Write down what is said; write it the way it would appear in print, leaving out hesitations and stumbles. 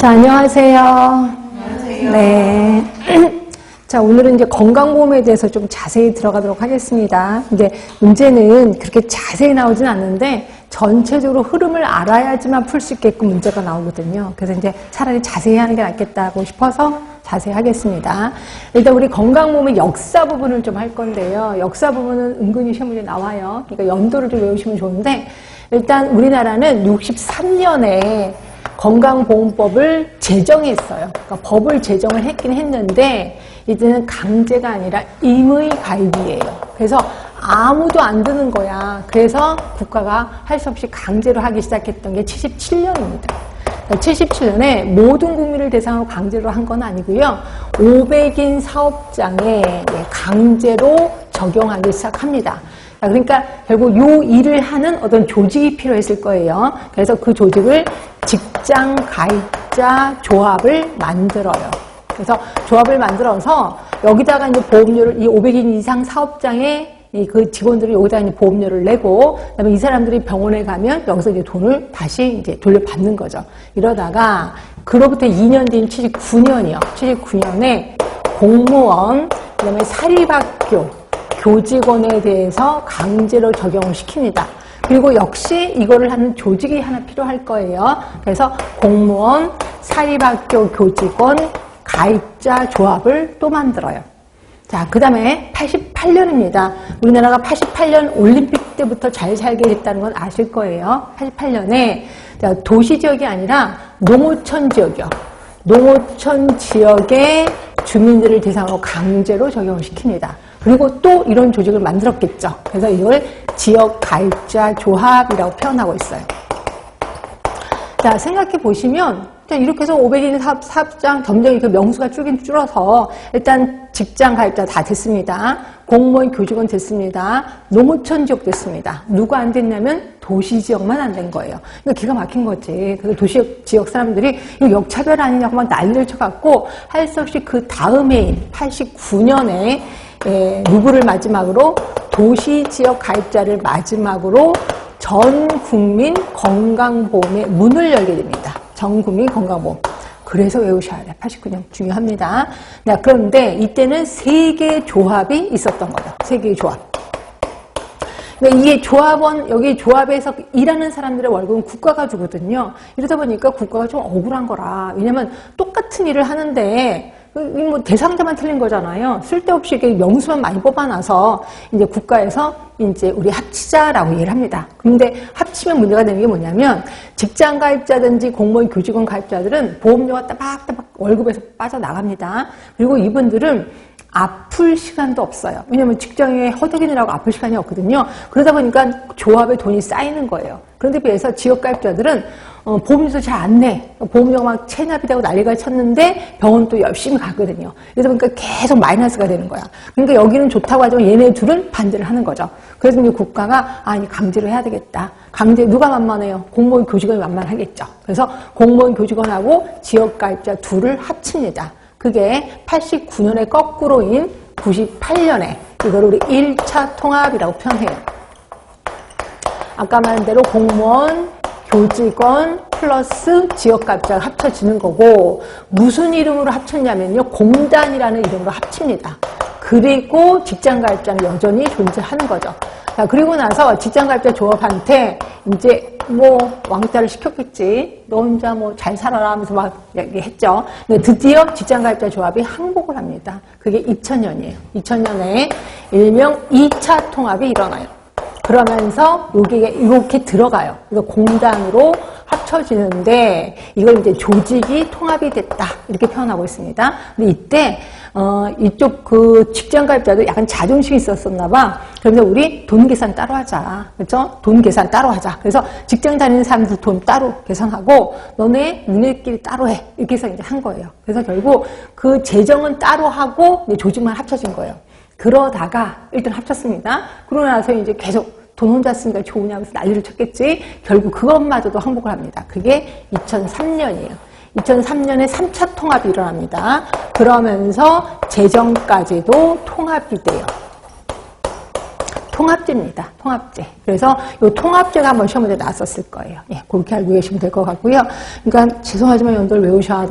자, 안녕하세요. 안녕하세요. 네. 자, 오늘은 이제 건강보험에 대해서 좀 자세히 들어가도록 하겠습니다. 이제 문제는 그렇게 자세히 나오진 않는데 전체적으로 흐름을 알아야지만 풀 수 있게끔 문제가 나오거든요. 그래서 이제 차라리 자세히 하는 게 낫겠다고 싶어서 자세히 하겠습니다. 일단 우리 건강보험의 역사 부분을 좀 할 건데요. 역사 부분은 은근히 시험 문제 나와요. 그러니까 연도를 좀 외우시면 좋은데 일단 우리나라는 63년에 건강보험법을 제정했어요. 그러니까 법을 제정을 했긴 했는데 이제는 강제가 아니라 임의 가입이에요. 그래서 아무도 안 드는 거야. 그래서 국가가 할 수 없이 강제로 하기 시작했던 게 77년입니다. 77년에 모든 국민을 대상으로 강제로 한 건 아니고요. 500인 사업장에 강제로 적용하기 시작합니다. 그러니까 결국 요 일을 하는 어떤 조직이 필요했을 거예요. 그래서 그 조직을 직장 가입자 조합을 만들어요. 그래서 조합을 만들어서 여기다가 이제 보험료를 이 500인 이상 사업장에 그 직원들이 여기다 이제 보험료를 내고, 그다음에 이 사람들이 병원에 가면 여기서 이제 돈을 다시 이제 돌려받는 거죠. 이러다가 그로부터 2년 뒤인 79년이요. 79년에 공무원, 그다음에 사립학교, 교직원에 대해서 강제로 적용을 시킵니다. 그리고 역시 이거를 하는 조직이 하나 필요할 거예요. 그래서 공무원, 사립학교, 교직원, 가입자 조합을 또 만들어요. 자, 그 다음에 88년입니다. 우리나라가 88년 올림픽 때부터 잘 살게 됐다는 건 아실 거예요. 88년에 도시 지역이 아니라 농어촌 지역이요. 농어촌 지역의 주민들을 대상으로 강제로 적용을 시킵니다. 그리고 또 이런 조직을 만들었겠죠. 그래서 이걸 지역 가입자 조합이라고 표현하고 있어요. 자, 생각해 보시면 이렇게 해서 500인 사업장 점점 이렇게 명수가 줄어서 일단 직장 가입자 다 됐습니다. 공무원 교직원 됐습니다. 농어촌 지역 됐습니다. 누가 안 됐냐면 도시 지역만 안 된 거예요. 그러니까 기가 막힌 거지. 그래서 도시 지역 사람들이 이거 역차별 아니냐고 막 난리를 쳐갖고 할 수 없이 그 다음해인 89년에 누구를 마지막으로 도시 지역 가입자를 마지막으로 전 국민 건강보험의 문을 열게 됩니다. 전 국민 건강보험. 그래서 외우셔야 돼. 89년 중요합니다. 네, 그런데 이때는 3개의 조합이 있었던 거죠. 3개의 조합. 그러니까 이게 조합원, 여기 조합에서 일하는 사람들의 월급은 국가가 주거든요. 이러다 보니까 국가가 좀 억울한 거라. 왜냐면 똑같은 일을 하는데 뭐 대상자만 틀린 거잖아요. 쓸데없이 이렇게 명수만 많이 뽑아놔서 이제 국가에서 이제 우리 합치자라고 얘기를 합니다. 근데 합치면 문제가 되는 게 뭐냐면 직장 가입자든지 공무원 교직원 가입자들은 보험료가 따박따박 월급에서 빠져나갑니다. 그리고 이분들은 아플 시간도 없어요. 왜냐면 직장에 허덕이느라고 아플 시간이 없거든요. 그러다 보니까 조합에 돈이 쌓이는 거예요. 그런데 비해서 지역가입자들은 보험료도 잘 안 내. 보험료가 막 체납이 되고 난리가 쳤는데 병원 또 열심히 가거든요. 그러다 보니까 계속 마이너스가 되는 거야. 그러니까 여기는 좋다고 하지만 얘네 둘은 반대를 하는 거죠. 그래서 이제 국가가 아니 강제로 해야 되겠다. 강제 누가 만만해요? 공무원 교직원이 만만하겠죠. 그래서 공무원 교직원하고 지역가입자 둘을 합칩니다. 그게 89년에 거꾸로인 98년에 이걸 우리 1차 통합이라고 표현해요. 아까 말한 대로 공무원, 교직원 플러스 지역가입자가 합쳐지는 거고 무슨 이름으로 합쳤냐면요. 공단이라는 이름으로 합칩니다. 그리고 직장가입자는 여전히 존재하는 거죠. 자, 그리고 나서 직장가입자 조합한테 이제 뭐 왕따를 시켰겠지. 너 혼자 뭐 잘 살아라 하면서 막 얘기했죠. 근데 드디어 직장가입자 조합이 항복을 합니다. 그게 2000년이에요. 2000년에 일명 2차 통합이 일어나요. 그러면서 여기에 이렇게 들어가요. 그래서 공단으로 합쳐지는데 이걸 이제 조직이 통합이 됐다 이렇게 표현하고 있습니다. 근데 이때 이쪽 그 직장 가입자들 약간 자존심이 있었었나 봐. 그래서 우리 돈 계산 따로 하자. 그렇죠? 돈 계산 따로 하자. 그래서 직장 다니는 사람들 돈 따로 계산하고 너네끼리 따로 해. 이렇게 해서 이제 한 거예요. 그래서 결국 그 재정은 따로 하고 이제 조직만 합쳐진 거예요. 그러다가 일단 합쳤습니다. 그러고 나서 이제 계속 돈 혼자 쓰니까 좋으냐면서 난리를 쳤겠지. 결국 그것마저도 항복을 합니다. 그게 2003년이에요. 2003년에 3차 통합이 일어납니다. 그러면서 재정까지도 통합이 돼요. 통합제입니다. 통합제. 그래서 이 통합제가 한번 시험 문제 나왔었을 거예요. 예, 그렇게 알고 계시면 될 것 같고요. 그러니까 죄송하지만 연도를 외우셔야 돼요.